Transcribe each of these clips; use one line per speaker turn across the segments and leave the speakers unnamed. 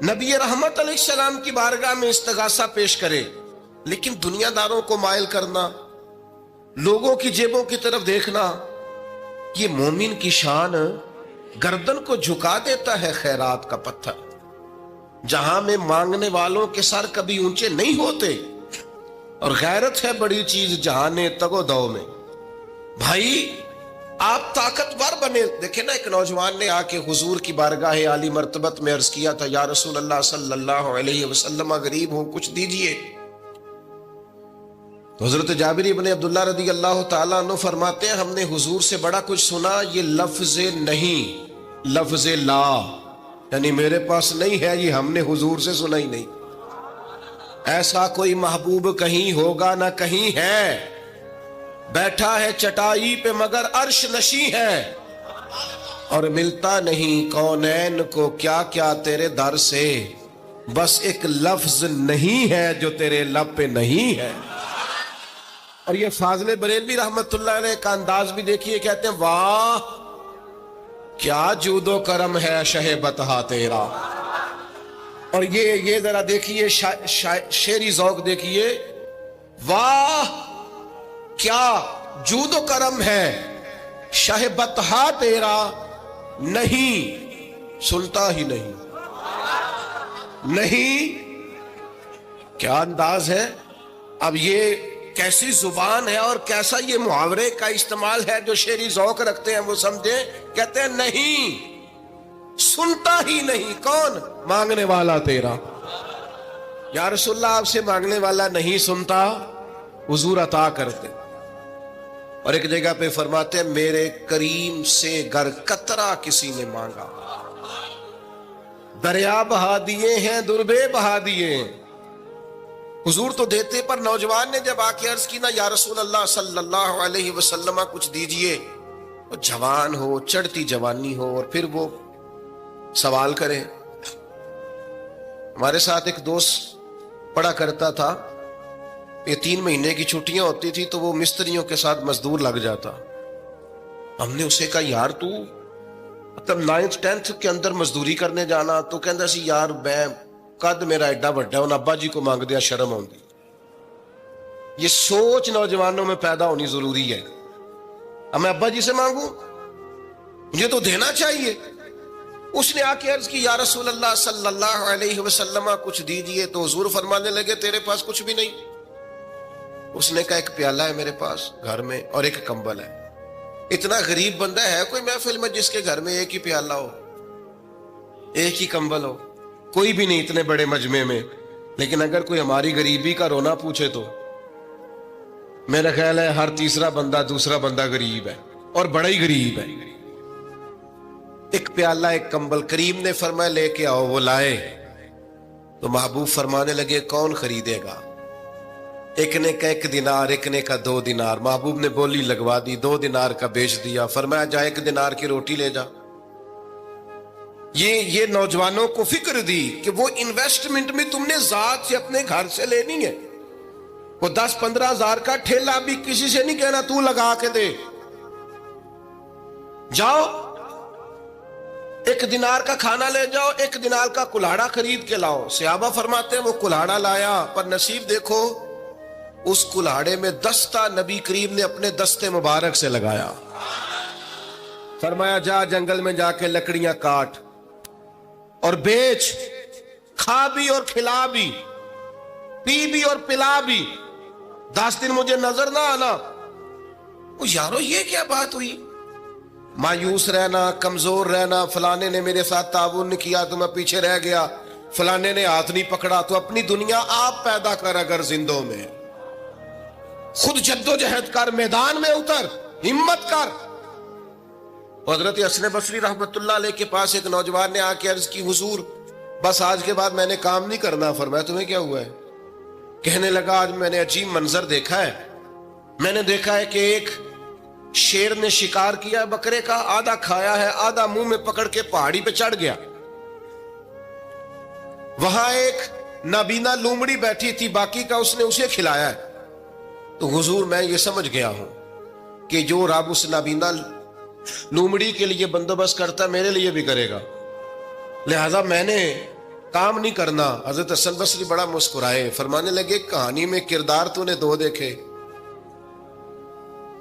نبی رحمت علیہ السلام کی بارگاہ میں استغاثہ پیش کرے، لیکن دنیا داروں کو مائل کرنا، لوگوں کی جیبوں کی طرف دیکھنا، یہ مومن کی شان گردن کو جھکا دیتا ہے خیرات کا پتھر۔ جہاں میں مانگنے والوں کے سر کبھی اونچے نہیں ہوتے، اور غیرت ہے بڑی چیز جہانے تگ و دو میں۔ بھائی آپ طاقتور بنے۔ دیکھیں نا، ایک نوجوان نے آ کے حضور کی بارگاہ عالی مرتبت میں عرض کیا تھا، یا رسول اللہ صلی اللہ علیہ وسلم، غریب ہوں کچھ دیجئے۔ حضرت جابر بن عبداللہ رضی اللہ تعالیٰ عنہ فرماتے ہیں، ہم نے حضور سے بڑا کچھ سنا، یہ لفظ نہیں، لفظ لا، یعنی میرے پاس نہیں ہے، یہ ہم نے حضور سے سنا ہی نہیں۔ ایسا کوئی محبوب کہیں ہوگا نہ کہیں ہے، بیٹھا ہے چٹائی پہ مگر عرش نشیں ہے، اور ملتا نہیں کونین کو کیا کیا تیرے در سے، بس ایک لفظ نہیں ہے جو تیرے لب پہ نہیں ہے۔ اور یہ فاضل بریلوی رحمت اللہ علیہ کا انداز بھی دیکھیے، کہتے ہیں واہ کیا جود و کرم ہے شہ بطحا تیرا۔ اور یہ ذرا دیکھیے شعری ذوق دیکھیے، واہ کیا جود و کرم ہے شہ بطحا تیرا، نہیں سنتا ہی نہیں، نہیں کیا انداز ہے۔ اب یہ کیسی زبان ہے اور کیسا یہ محاورے کا استعمال ہے، جو شعری ذوق رکھتے ہیں وہ سمجھیں۔ کہتے ہیں نہیں سنتا ہی نہیں، کون؟ مانگنے والا تیرا۔ یا رسول اللہ آپ سے مانگنے والا نہیں سنتا، حضور عطا کرتے۔ اور ایک جگہ پہ فرماتے ہیں، میرے کریم سے گر قطرہ کسی نے مانگا، دریا بہا دیے ہیں دربے بہا دیے ہیں۔ حضور تو دیتے، پر نوجوان نے جب آ کے عرض کی نا، یا رسول اللہ صلی اللہ علیہ وسلم کچھ دیجئے، وہ جوان ہو، چڑھتی جوانی ہو، اور پھر وہ سوال کرے۔ ہمارے ساتھ ایک دوست پڑھا کرتا تھا، یہ 3 مہینے کی چھٹیاں ہوتی تھی تو وہ مستریوں کے ساتھ مزدور لگ جاتا۔ ہم نے اسے کہا، یار تو مطلب 9th 10th کے اندر مزدوری کرنے جانا، تو کہندا سی یار میں قد میرا ایڈا بڑا، ان ابا جی کو مانگ دیا شرم ہوندی۔ یہ سوچ نوجوانوں میں پیدا ہونی ضروری ہے۔ اب میں ابا جی سے مانگوں، مجھے تو دینا چاہیے۔ اس نے آ کے عرض کی، یا رسول اللہ صلی اللہ علیہ وسلم کچھ دیجئے، تو حضور فرمانے لگے تیرے پاس کچھ بھی نہیں۔ اس نے کہا ایک پیالہ ہے میرے پاس گھر میں اور ایک کمبل ہے۔ اتنا غریب بندہ ہے کوئی محفل میں جس کے گھر میں ایک ہی پیالہ ہو، ایک ہی کمبل ہو؟ کوئی بھی نہیں اتنے بڑے مجمع میں۔ لیکن اگر کوئی ہماری غریبی کا رونا پوچھے تو میرا خیال ہے ہر تیسرا بندہ دوسرا بندہ غریب ہے، اور بڑا ہی غریب ہے۔ ایک پیالہ ایک کمبل، کریم نے فرمایا لے کے آؤ، وہ لائے تو محبوب فرمانے لگے کون خریدے گا؟ ایک نے کا 1 دینار، ایک نے کا 2 دینار۔ محبوب نے بولی لگوا دی، 2 دینار کا بیچ دیا، فرمایا جا 1 دینار کی روٹی لے جا۔ یہ نوجوانوں کو فکر دی کہ وہ انویسٹمنٹ میں تم نے ذات سے اپنے گھر سے لینی ہے۔ وہ 10-15 ہزار کا ٹھیلا بھی کسی سے نہیں کہنا تو لگا کے دے، جاؤ 1 دینار کا کھانا لے جاؤ، 1 دینار کا کلاڑا خرید کے لاؤ۔ صحابہ فرماتے ہیں وہ کلاڑا لایا، پر نصیب دیکھو اس کلاڑے میں دستہ نبی کریم نے اپنے دستے مبارک سے لگایا۔ فرمایا جا جنگل میں جا کے لکڑیاں کاٹ اور بیچ، کھا بھی اور کھلا بھی، پی بھی اور پلا بھی، 10 دن مجھے نظر نہ آنا۔ وہ یارو یہ کیا بات ہوئی؟ مایوس رہنا، کمزور رہنا، فلانے نے میرے ساتھ تعاون نہیں کیا تو میں پیچھے رہ گیا، فلانے نے ہاتھ نہیں پکڑا، تو اپنی دنیا آپ پیدا کر، اگر زندوں میں خود جد و جہد کر، میدان میں اتر، ہمت کر۔ حضرت حسن بصری رحمت اللہ علیہ کے پاس ایک نوجوان نے آ کے عرض کی، حضور بس آج کے بعد میں نے کام نہیں کرنا۔ فرمایا تمہیں کیا ہوا ہے؟ کہنے لگا آج میں نے عجیب منظر دیکھا ہے، میں نے دیکھا ہے کہ ایک شیر نے شکار کیا بکرے کا، آدھا کھایا ہے، آدھا منہ میں پکڑ کے پہاڑی پہ چڑھ گیا۔ وہاں ایک نابینا لومڑی بیٹھی تھی، باقی کا اس نے اسے کھلایا ہے۔ تو حضور میں یہ سمجھ گیا ہوں کہ جو رب اس نابینا لومڑی کے لیے بندوبست کرتا ہے میرے لیے بھی کرے گا، لہذا میں نے کام نہیں کرنا. حضرت حسن بصری بڑا مسکرائے, فرمانے لگے کہانی میں کردار تو نے دو دیکھے,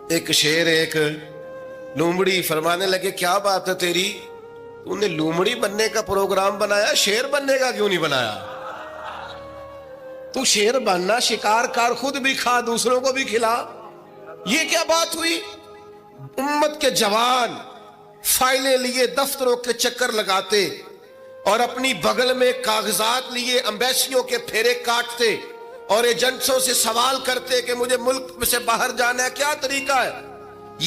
ایک شیر ایک لومڑی. فرمانے لگے کیا بات ہے تیری, تو نے لومڑی بننے کا پروگرام بنایا, شیر بننے کا کیوں نہیں بنایا؟ تو شیر بننا, شکار کار, خود بھی کھا دوسروں کو بھی کھلا. یہ کیا بات ہوئی؟ امت کے جوان فائلیں لیے دفتروں کے چکر لگاتے اور اپنی بغل میں کاغذات لیے امبیسیوں کے پھیرے کاٹتے اور ایجنٹوں سے سوال کرتے کہ مجھے ملک سے باہر جانا ہے, کیا طریقہ ہے؟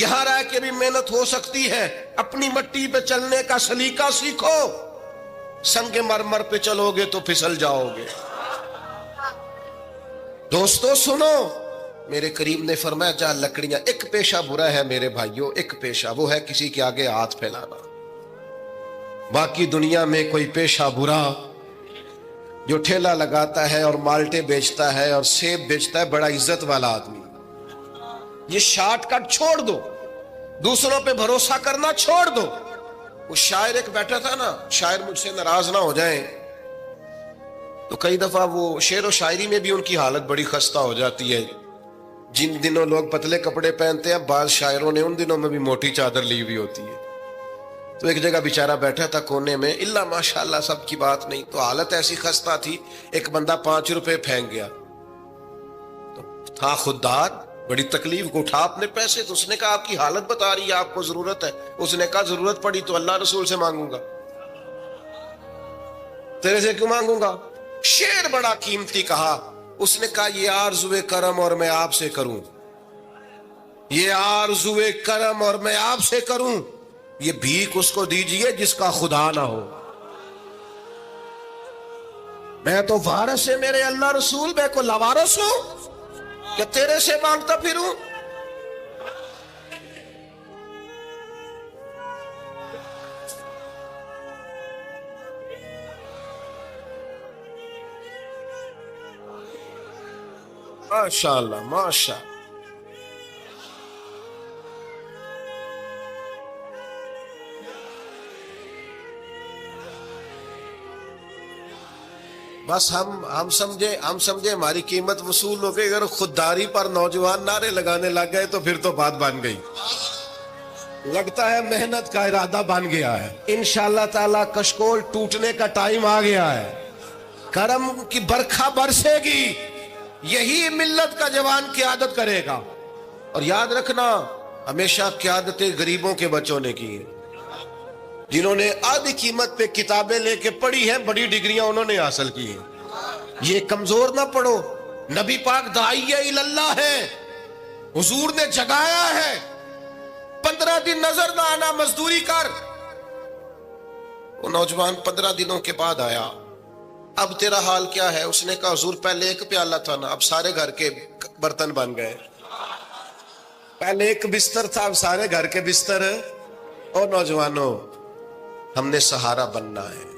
یہاں رہ کے بھی محنت ہو سکتی ہے, اپنی مٹی پہ چلنے کا سلیقہ سیکھو. سنگ مرمر پہ چلو گے تو پھسل جاؤ گے. دوستو سنو, میرے کریم نے فرمایا جا لکڑیاں, ایک پیشہ برا ہے میرے بھائیوں, ایک پیشہ, وہ ہے کسی کے آگے ہاتھ پھیلانا. باقی دنیا میں کوئی پیشہ برا جو ٹھیلا لگاتا ہے اور مالٹے بیچتا ہے اور سیب بیچتا ہے, بڑا عزت والا آدمی. یہ شارٹ کٹ چھوڑ دو, دوسروں پہ بھروسہ کرنا چھوڑ دو. وہ شاعر ایک بیٹھا تھا نا, شاعر مجھ سے ناراض نہ ہو جائیں, تو کئی دفعہ وہ شعر و شاعری میں بھی ان کی حالت بڑی خستہ ہو جاتی ہے. جن دنوں لوگ پتلے کپڑے پہنتے ہیں, بعض شاعروں نے ان دنوں میں بھی موٹی چادر لی ہوئی ہوتی ہے. تو ایک جگہ بیچارہ بیٹھا تھا کونے میں, اللہ ماشاءاللہ سب کی بات نہیں, تو حالت ایسی خستہ تھی. ایک بندہ 5 روپے پھینک گیا, تو تھا خوددار, بڑی تکلیف کو اٹھا اپنے پیسے. تو اس نے کہا آپ کی حالت بتا رہی ہے, آپ کو ضرورت ہے. اس نے کہا ضرورت پڑی تو اللہ رسول سے مانگوں گا, تیرے سے کیوں مانگوں گا؟ شعر بڑا قیمتی کہا. اس نے کہا یہ آرزوئے کرم اور میں آپ سے کروں, یہ آرزوئے کرم اور میں آپ سے کروں, یہ بھیک اس کو دیجئے جس کا خدا نہ ہو. میں تو وارث ہے میرے اللہ رسول, میں کو لوارث ہوں کہ تیرے سے مانگتا پھروں. ماشاءاللہ ماشاءاللہ. بس ہم سمجھے ہماری قیمت وصول ہو گئی. اگر خودداری پر نوجوان نعرے لگانے لگ گئے تو پھر تو بات بن گئی. لگتا ہے محنت کا ارادہ بن گیا ہے. انشاءاللہ تعالی کشکول ٹوٹنے کا ٹائم آ گیا ہے. کرم کی برکھا برسے گی, یہی ملت کا جوان قیادت کرے گا. اور یاد رکھنا, ہمیشہ قیادتیں غریبوں کے بچوں نے کی ہیں, جنہوں نے آدھی قیمت پہ کتابیں لے کے پڑھی ہیں, بڑی ڈگریاں انہوں نے حاصل کی ہیں. یہ کمزور نہ پڑھو. نبی پاک داعیہ اللہ ہے, حضور نے جگایا ہے, 15 دن نظر نہ آنا, مزدوری کر. وہ نوجوان 15 دنوں کے بعد آیا. اب تیرا حال کیا ہے؟ اس نے کہا حضور پہلے ایک پیالہ تھا نا, اب سارے گھر کے برتن بن گئے. پہلے ایک بستر تھا, اب سارے گھر کے بستر. اور نوجوانوں, ہم نے سہارا بننا ہے.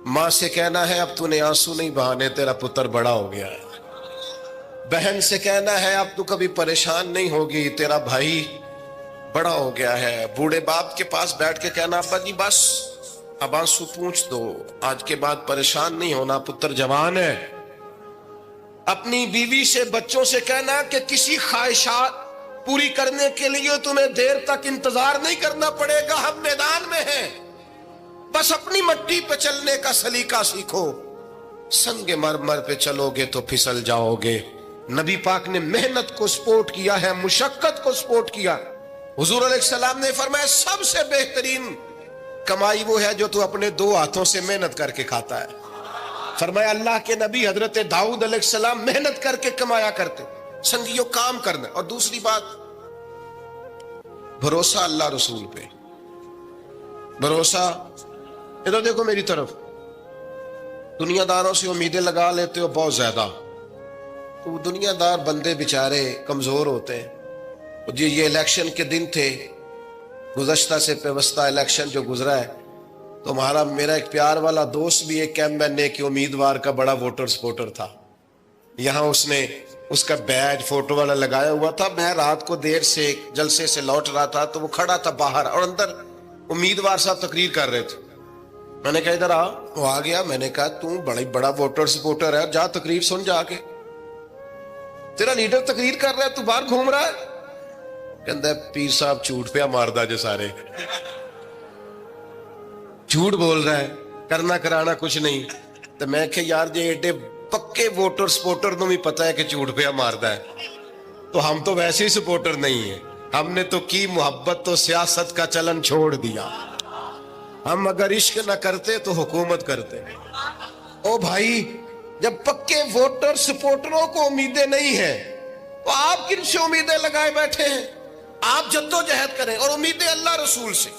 ماں سے کہنا ہے اب تو نے آنسو نہیں بہانے, تیرا پتر بڑا ہو گیا ہے. بہن سے کہنا ہے اب تو کبھی پریشان نہیں ہوگی, تیرا بھائی بڑا ہو گیا ہے. بوڑھے باپ کے پاس بیٹھ کے کہنا ابا جی بس اب آنسو پوچھ دو, آج کے بعد پریشان نہیں ہونا, پتر جوان ہے. اپنی بیوی سے, بچوں سے کہنا کہ کسی خواہشات پوری کرنے کے لیے تمہیں دیر تک انتظار نہیں کرنا پڑے گا, ہم میدان میں ہیں. بس اپنی مٹی پہ چلنے کا سلیقہ سیکھو, سنگ مرمر پہ چلو گے تو پھسل جاؤ گے. نبی پاک نے محنت کو سپورٹ کیا ہے, مشقت کو سپورٹ کیا. حضور علیہ السلام نے فرمایا سب سے بہترین کمائی وہ ہے جو تو اپنے 2 ہاتھوں سے محنت کر کے کھاتا ہے. فرمایا اللہ کے نبی حضرت داؤد علیہ السلام محنت کر کے کمایا کرتے. سنگیوں کام کرنا. اور دوسری بات, بھروسہ اللہ رسول پہ. بھروسہ, ادھر دیکھو میری طرف, دنیا داروں سے امیدیں لگا لیتے ہو بہت زیادہ, تو دنیا دار بندے بیچارے کمزور ہوتے ہیں. جی یہ الیکشن کے دن تھے, گزشتہ سے پیوستہ الیکشن جو گزرا ہے, تو میرا ایک پیار والا دوست بھی ایک ایم کے امیدوار کا بڑا ووٹر سپورٹر تھا. یہاں اس نے اس کا بیج فوٹو والا لگایا ہوا تھا. میں رات کو دیر سے جلسے سے لوٹ رہا تھا, تو وہ کھڑا تھا باہر, اور اندر امیدوار صاحب تقریر کر رہے تھے. میں نے کہا ادھر آ. وہ آ گیا. میں نے کہا تو بڑا ووٹر سپورٹر ہے, جا تقریر سن جا کے, تیرا لیڈر تقریر کر رہا ہے, تو باہر گھوم رہا ہے. کہندا ہے پیر صاحب جھوٹ پیا ماردا جو سارے, جھوٹ بول رہا ہے, کرنا کرانا کچھ نہیں. تو میں کہ یار جی ایڈے پکے ووٹر سپورٹر نو بھی پتا ہے کہ جھوٹ پیا ماردا ہے, تو ہم تو ویسے ہی سپورٹر نہیں ہیں. ہم نے تو کی محبت تو سیاست کا چلن چھوڑ دیا. ہم اگر عشق نہ کرتے تو حکومت کرتے. او بھائی, جب پکے ووٹر سپورٹروں کو امیدیں نہیں ہیں تو آپ کن سے امیدیں لگائے بیٹھے ہیں؟ آپ جدوجہد کریں اور امیدیں اللہ رسول سے.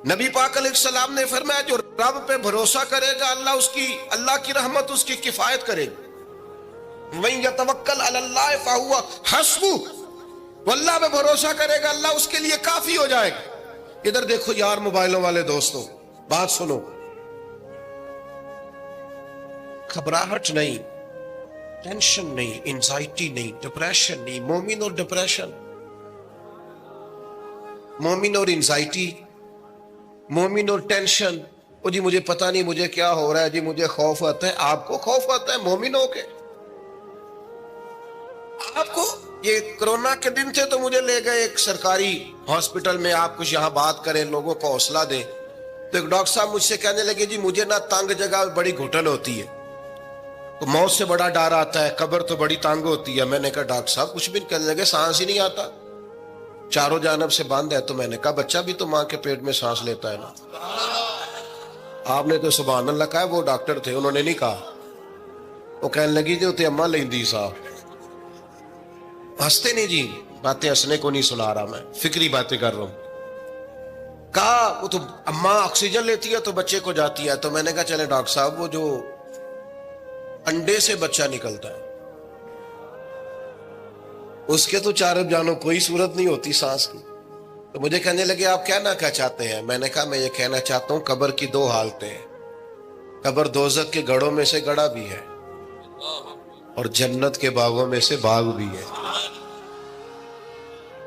نبی پاک علیہ السلام نے فرمایا جو رب پہ بھروسہ کرے گا اللہ کی رحمت اس کی کفایت کرے گی. وَإِن يَتَوَكَّلْ عَلَى اللَّهِ فَهُوَ حَسْبُهُ, وہ اللہ پہ بھروسہ کرے گا اللہ اس کے لیے کافی ہو جائے گا. ادھر دیکھو یار موبائلوں والے دوستوں, بات سنو. گھبراہٹ نہیں, ٹینشن نہیں, انزائٹی نہیں, ڈپریشن نہیں. مومن اور ڈپریشن, مومن اور انزائٹی, مومن اور ٹینشن. او جی مجھے پتہ نہیں مجھے کیا ہو رہا ہے, جی مجھے خوف آتا ہے. آپ کو خوف آتا ہے مومن ہو کے؟ آپ کو یہ کرونا کے دن تھے تو مجھے لے گئے ایک سرکاری ہاسپٹل میں, آپ کچھ یہاں بات کریں, لوگوں کو حوصلہ دیں. تو ایک ڈاکٹر صاحب مجھ سے کہنے لگے جی مجھے نا تنگ جگہ بڑی گھٹن ہوتی ہے, تو موت سے بڑا ڈر آتا ہے, قبر تو بڑی تنگ ہوتی ہے. میں نے کہا ڈاکٹر صاحب کچھ بھی. کہنے لگے سانس ہی نہیں آتا, چاروں جانب سے بند ہے. تو میں نے کہا بچہ بھی تو ماں کے پیٹ میں سانس لیتا ہے نا. آپ نے تو سبحان اللہ کہا. وہ ڈاکٹر تھے, انہوں نے نہیں کہا. وہ کہنے لگی جی اتنے اماں لیندی صاحب. ہنستے نہیں جی, باتیں ہنسنے کو نہیں سنا رہا, میں فکری باتیں کر رہا ہوں. کہا وہ تو اماں آکسیجن لیتی ہے تو بچے کو جاتی ہے. تو میں نے کہا چلے ڈاکٹر صاحب وہ جو انڈے سے بچہ نکلتا ہے اس کے تو چاروں جانوں کوئی صورت نہیں ہوتی سانس کی. تو مجھے کہنے لگے آپ کہنا کیا چاہتے ہیں؟ میں نے کہا میں یہ کہنا چاہتا ہوں قبر کی دو حالتیں ہیں. قبر دوزخ کے گڑھوں میں سے گڑھا بھی ہے اور جنت کے باغوں میں سے باغ بھی ہے.